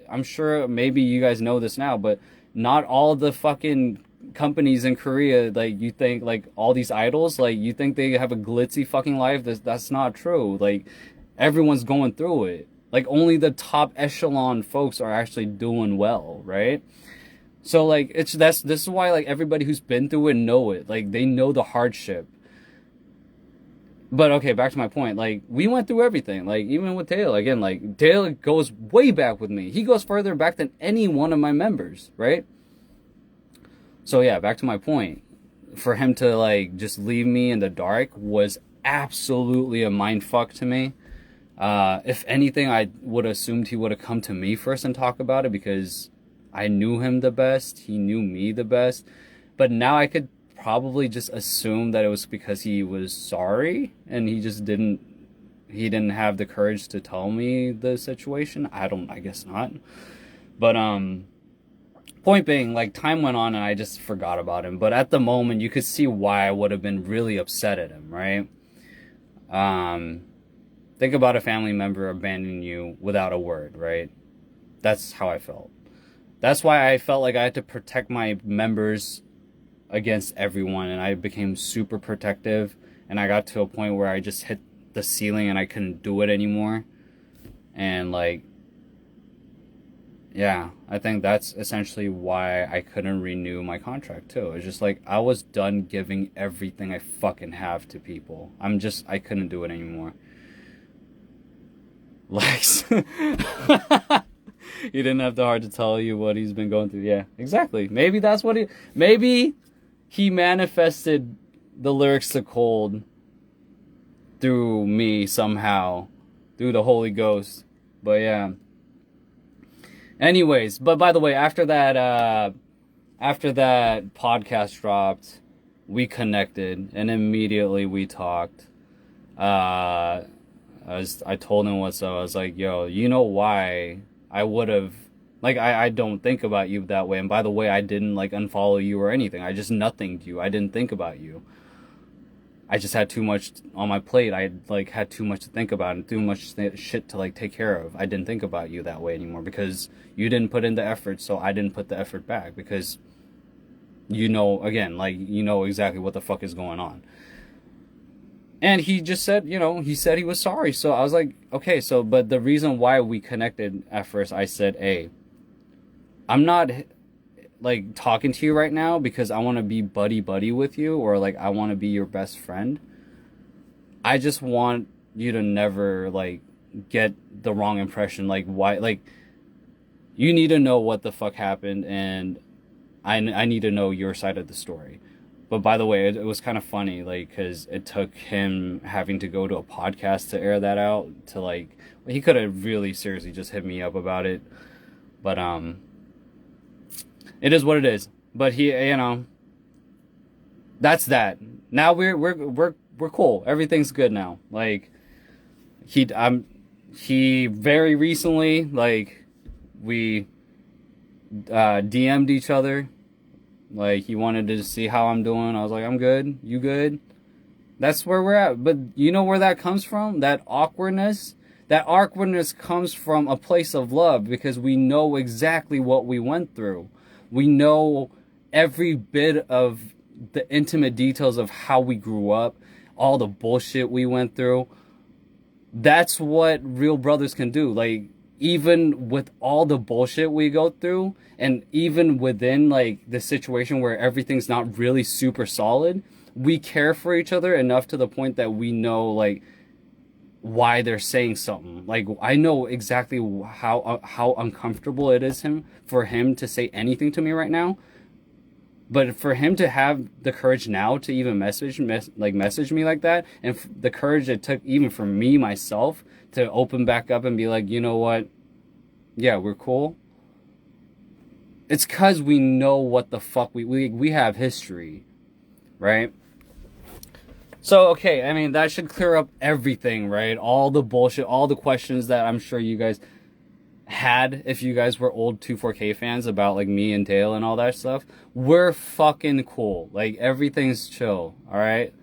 I'm sure maybe you guys know this now, but not all the fucking companies in Korea, like you think, like all these idols, like you think they have a glitzy fucking life. That's not true. Like everyone's going through it. Like only the top echelon folks are actually doing well, right? So like it's that's this is why like everybody who's been through it know it. Like they know the hardship. But okay, back to my point. Like we went through everything. Like even with Taylor, again, like Taylor goes way back with me. He goes further back than any one of my members, right? So yeah, back to my point. For him to like just leave me in the dark was absolutely a mind fuck to me. If anything, I would have assumed he would have come to me first and talk about it because I knew him the best. He knew me the best. But now I could probably just assume that it was because he was sorry and he didn't have the courage to tell me the situation. I guess not. But point being, like time went on and I just forgot about him. But at the moment you could see why I would have been really upset at him, right? Think about a family member abandoning you without a word, right? That's how I felt. That's why I felt like I had to protect my members against everyone, and I became super protective, and I got to a point where I just hit the ceiling and I couldn't do it anymore. And like, yeah, I think that's essentially why I couldn't renew my contract too. It's just like I was done giving everything I fucking have to people. I couldn't do it anymore. Lex. He didn't have the heart to tell you what he's been going through. Yeah, exactly. Maybe he manifested the lyrics to Cold through me somehow, through the Holy Ghost. But yeah. Anyways, but by the way, after that podcast dropped, we connected and immediately we talked. I told him what's up. I was like, yo, you know why I would have, like, I don't think about you that way. And by the way, I didn't like unfollow you or anything. I just nothinged you. I didn't think about you. I just had too much on my plate. I like had too much to think about and too much shit to like take care of. I didn't think about you that way anymore because you didn't put in the effort, so I didn't put the effort back because again, like you know exactly what the fuck is going on. And he just said, he said he was sorry. So I was like, okay, but the reason why we connected at first, I said, hey, I'm not like talking to you right now because I want to be buddy with you or like I want to be your best friend. I just want you to never like get the wrong impression. Like why, like you need to know what the fuck happened and I need to know your side of the story. But by the way, it was kind of funny, like, because it took him having to go to a podcast to air that out to, like, he could have really seriously just hit me up about it. But, it is what it is. But that's that. Now we're cool. Everything's good now. Like, he very recently, like, we DM'd each other. Like, he wanted to see how I'm doing. I was like, I'm good. You good? That's where we're at. But you know where that comes from? That awkwardness? That awkwardness comes from a place of love because we know exactly what we went through. We know every bit of the intimate details of how we grew up, all the bullshit we went through. That's what real brothers can do. Like, even with all the bullshit we go through, and even within, like, the situation where everything's not really super solid, we care for each other enough to the point that we know, like, why they're saying something. Like, I know exactly how uncomfortable it is for him to say anything to me right now. But for him to have the courage now to even message me like that, and the courage it took even for me myself to open back up and be like, you know what? Yeah, we're cool. It's because we know what the fuck we have history, right? So, okay, I mean, that should clear up everything, right? All the bullshit, all the questions that I'm sure you guys had if you guys were old 24K fans about, like, me and Dale and all that stuff. We're fucking cool. Like, everything's chill, all right?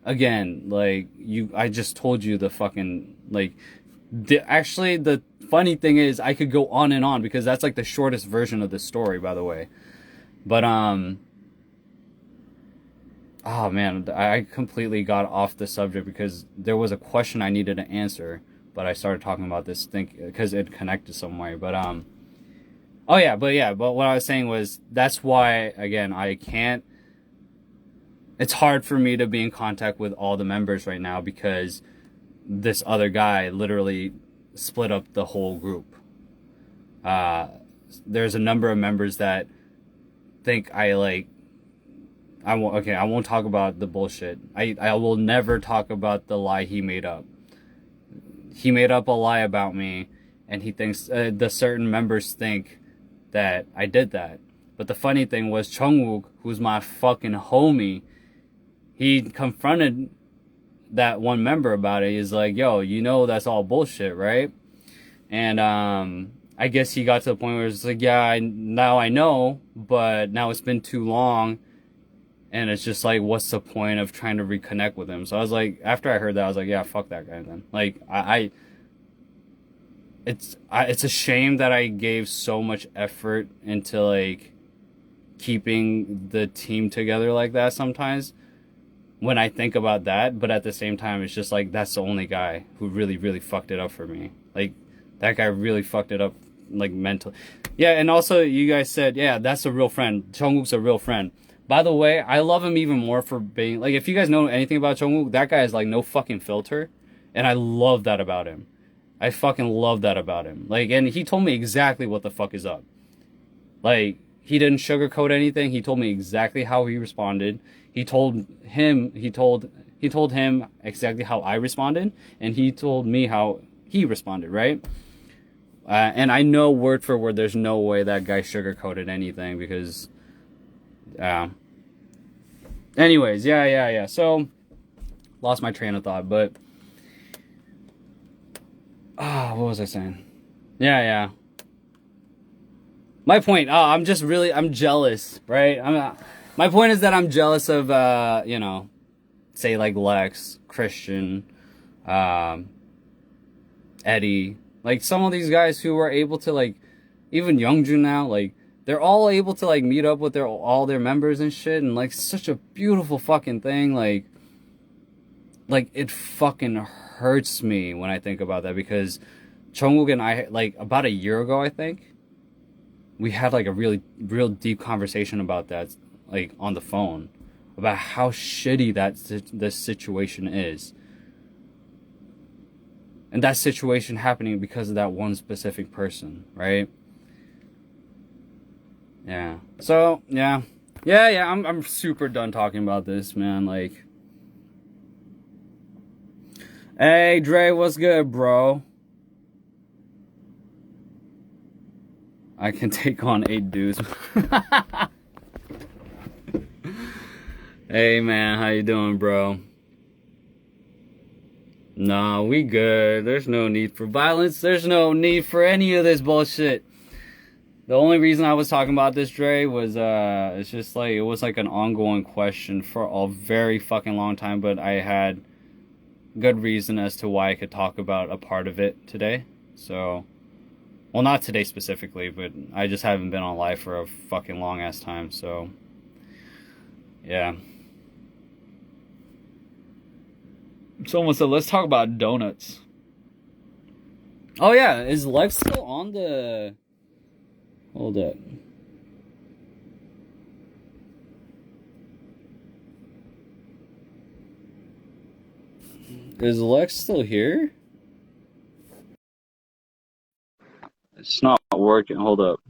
Again, like, I just told you the fucking, like, actually, the funny thing is I could go on and on because that's, like, the shortest version of the story, by the way. But, oh man, I completely got off the subject because there was a question I needed to answer, but I started talking about this thing because it connected some way. But but what I was saying was that's why, again, I can't. It's hard for me to be in contact with all the members right now because this other guy literally split up the whole group. There's a number of members that think I won't talk about the bullshit. I will never talk about the lie he made up. He made up a lie about me, and he thinks the certain members think that I did that. But the funny thing was Jungwook, who's my fucking homie, he confronted that one member about it. He's like, yo, you know that's all bullshit, right? And I guess he got to the point where it's like, yeah, now I know, but now it's been too long. And it's just like, what's the point of trying to reconnect with him? So I was like, after I heard that, I was like, yeah, fuck that guy then. Like, it's a shame that I gave so much effort into, like, keeping the team together like that sometimes when I think about that. But at the same time, it's just like, that's the only guy who really, really fucked it up for me. Like, that guy really fucked it up, like, mentally. Yeah, and also, you guys said, yeah, that's a real friend. Jungkook's a real friend. By the way, I love him even more for being, like, if you guys know anything about Jungkook, that guy is, like, no fucking filter. And I love that about him. I fucking love that about him. Like, and he told me exactly what the fuck is up. Like, he didn't sugarcoat anything. He told me exactly how he responded. He told him exactly how I responded. And he told me how he responded, right? And I know word for word there's no way that guy sugarcoated anything because... anyways, yeah. So, lost my train of thought, but... what was I saying? Yeah. My point, I'm jealous, right? My point is that I'm jealous of, say, like, Lex, Christian, Eddie, like, some of these guys who are able to, like, even Youngjun now, like, they're all able to, like, meet up with all their members and shit, and, like, such a beautiful fucking thing, like, it fucking hurts me when I think about that, because Jungkook and I, like, about a year ago, I think, we had, like, a real deep conversation about that, like, on the phone, about how shitty this situation is. And that situation happening because of that one specific person, right? Yeah. So, yeah. I'm super done talking about this, man. Like, hey, Dre, what's good, bro? I can take on 8 dudes. Hey, man, how you doing, bro? Nah, we good. There's no need for violence. There's no need for any of this bullshit. The only reason I was talking about this, Dre, was it's just like it was like an ongoing question for a very fucking long time, but I had good reason as to why I could talk about a part of it today. So, well, not today specifically, but I just haven't been on live for a fucking long ass time. So, yeah. Someone said, let's talk about donuts. Oh yeah, is Lex still on the? Hold up. Is Lex still here? It's not working. Hold up.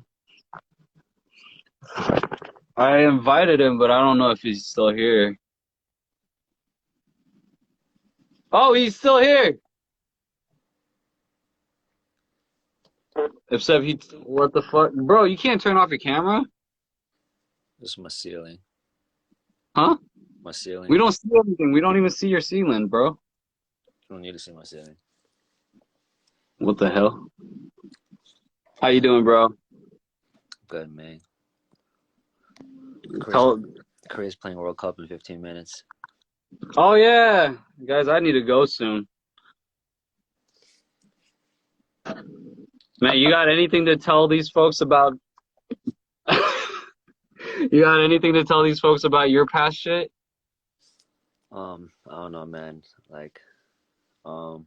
I invited him, but I don't know if he's still here. Oh, he's still here. Except he, what the fuck, bro? You can't turn off your camera, This is my ceiling. huh? My ceiling. We don't see everything. We don't even see your ceiling, bro. You don't need to see my ceiling. What the hell? How you doing, bro? Good, man. Tell. Korea's playing World Cup in 15 minutes. Oh yeah, guys, I need to go soon. Man, you got anything to tell these folks about? You got anything to tell these folks about your past shit? I don't know, man. Like, um,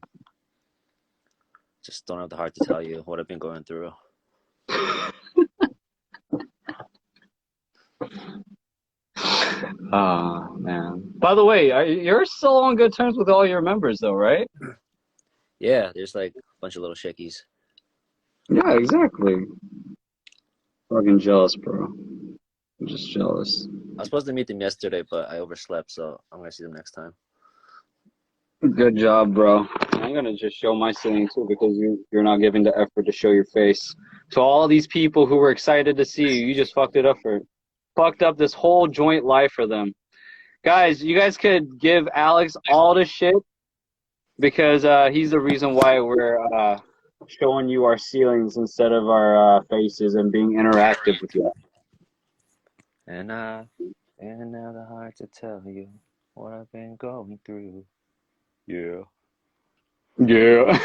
just don't have the heart to tell you what I've been going through. Oh man. By the way, you're still on good terms with all your members, though, right? Yeah, there's like a bunch of little chickies. Yeah, exactly. Fucking jealous, bro. I'm just jealous. I was supposed to meet them yesterday, but I overslept, so I'm gonna see them next time. Good job, bro. I'm gonna just show my ceiling too because you're not giving the effort to show your face. To all these people who were excited to see you, you just fucked up this whole joint life for them. Guys, you guys could give Alex all the shit because he's the reason why we're showing you our ceilings instead of our faces and being interactive with you. And now the heart to tell you what I've been going through. Yeah. Yeah.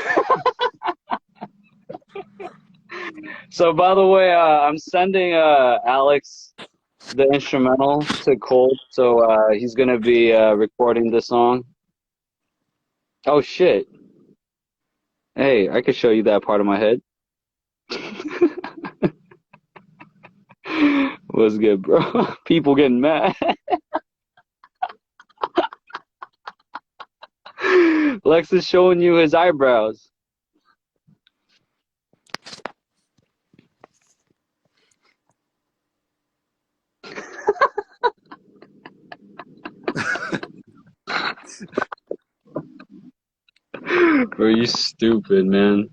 So, by the way, I'm sending Alex the instrumental to Cold, so he's gonna be recording the song. Oh shit! Hey, I could show you that part of my head. What's good, bro? People getting mad. Lex is showing you his eyebrows. Bro, you stupid, man.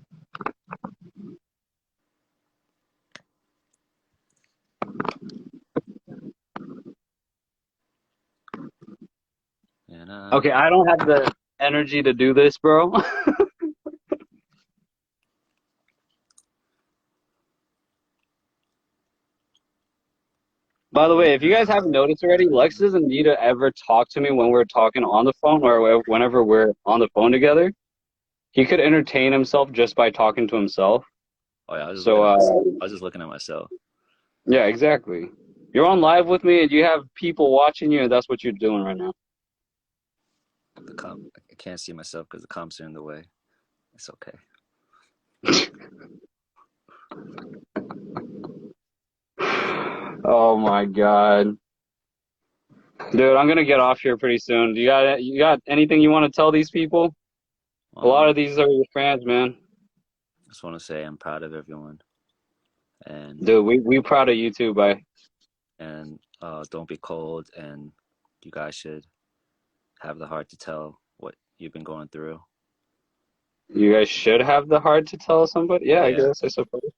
And Okay, I don't have the energy to do this, bro. By the way, if you guys haven't noticed already, Lex doesn't need to ever talk to me when we're talking on the phone or whenever we're on the phone together. He could entertain himself just by talking to himself. oh yeah, I was just So, looking at myself. I was just looking at myself. yeah, exactly. You're on live with me and you have people watching you, and that's what you're doing right now. I can't see myself because the comps are in the way. It's okay. Oh my God. Dude, I'm gonna get off here pretty soon. You got anything you want to tell these people? A lot of these are your fans, man. I just want to say I'm proud of everyone, and Dude, we proud of you too, bye. don't be cold, and you guys should have the heart to tell what you've been going through. You guys should have the heart to tell somebody. Yeah, I Yeah, guess I suppose. you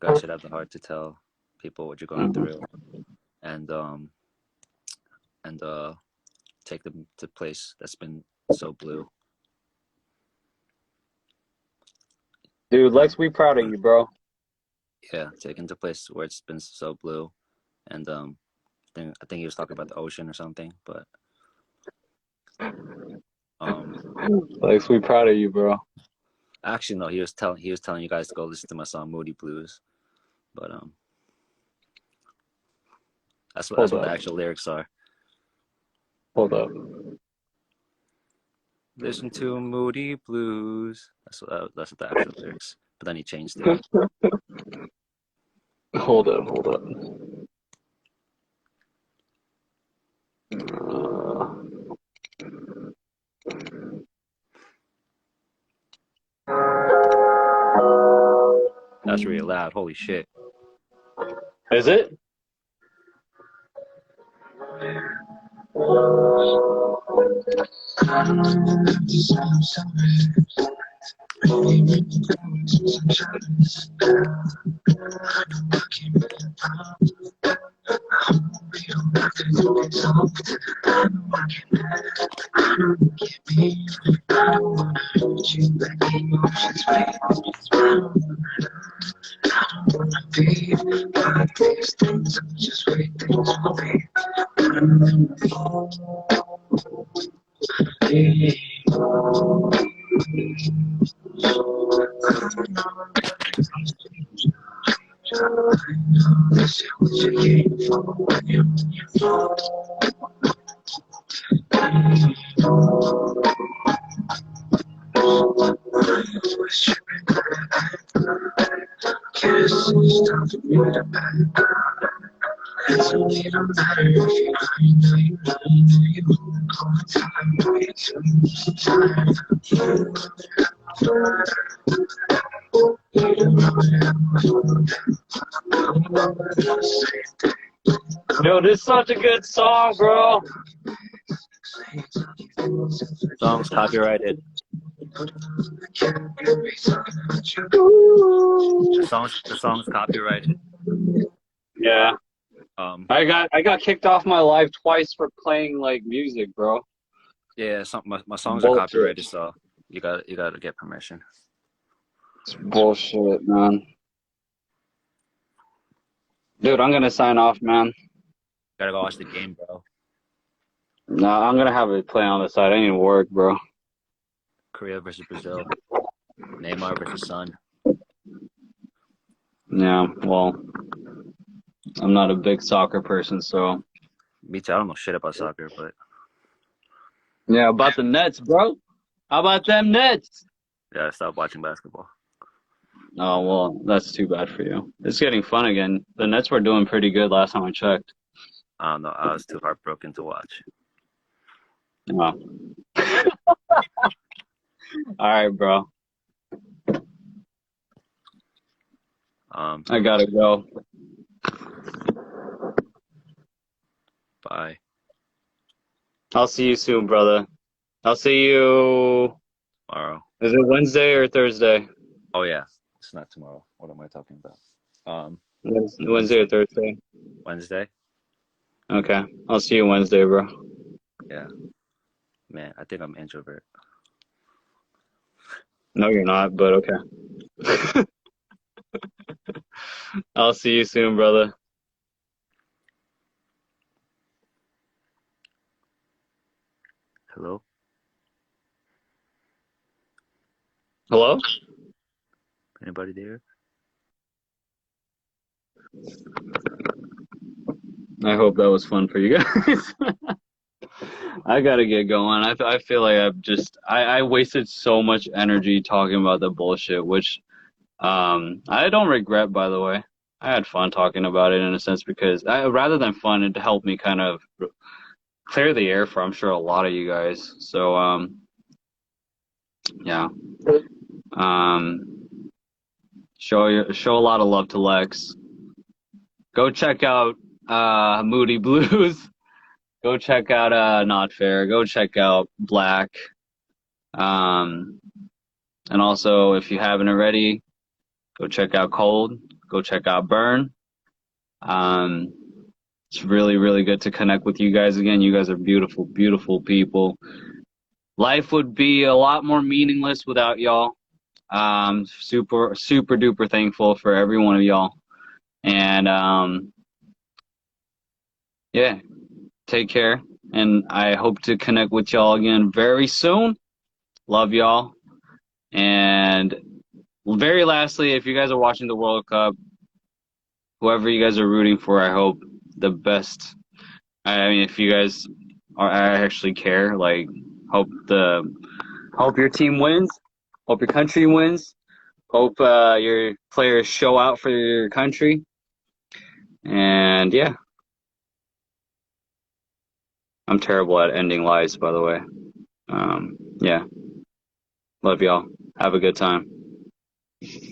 guys should have the heart to tell people what you're going Mhm. through, and and take them to a place that's been so blue. Dude, Lex, we proud of you, bro. Yeah, taken to a place where it's been so blue, and I think he was talking about the ocean or something, but um, Lex, we proud of you, bro. actually no, he was telling you guys to go listen to my song Moody Blues, but that's Hold what the up. actual lyrics are. Hold up. Listen to Moody Blues. That's what the actual lyrics. But then he changed it. Hold up, hold up. Uh, That's really loud. Holy shit. is it? Yo, this is such a good song, bro. Song's copyrighted. The song's copyrighted. Yeah. I got kicked off my live twice for playing like music, bro. Yeah, my songs are Bullshit. copyrighted, so you gotta get permission. It's bullshit, man. Dude, I'm gonna sign off, man. Gotta go watch the game, bro. Nah, I'm gonna have it play on the side. I need to work, bro. Korea versus Brazil. Neymar versus Son. Yeah, well, I'm not a big soccer person, so. Me too. I don't know shit about soccer, but Yeah, about the Nets, bro. How about them Nets? yeah, I stopped watching basketball. Oh, well, that's too bad for you. It's getting fun again. The Nets were doing pretty good last time I checked. I don't know. I was too heartbroken to watch. Oh. All right, bro. I gotta go. Bye. I'll see you soon, brother. I'll see you. Tomorrow. Is it Wednesday or Thursday? Oh yeah, it's not tomorrow. What am I talking about? Wednesday or Thursday? Wednesday. Okay. I'll see you Wednesday, bro. Yeah. Man, I think I'm an introvert. No, you're not, but okay. I'll see you soon, brother. Hello? Hello? Anybody there? I hope that was fun for you guys. I gotta get going. I feel like I wasted so much energy talking about the bullshit, which I don't regret, by the way. I had fun talking about it in a sense because rather than fun, it helped me kind of clear the air for I'm sure a lot of you guys. So yeah. Show a lot of love to Lex. Go check out Moody Blues. Go check out Not Fair. Go check out Black. And also, if you haven't already, go check out Cold. Go check out Burn. It's really, really good to connect with you guys again. You guys are beautiful, beautiful people. Life would be a lot more meaningless without y'all. Super, super duper thankful for every one of y'all. And yeah, take care. And I hope to connect with y'all again very soon. Love y'all. And very lastly, if you guys are watching the World Cup, whoever you guys are rooting for, I hope the best. I mean, if you guys are I actually care, like, hope the hope your team wins. Hope your country wins. Hope your players show out for your country. And yeah, I'm terrible at ending lies, by the way. Yeah, love y'all. Have a good time.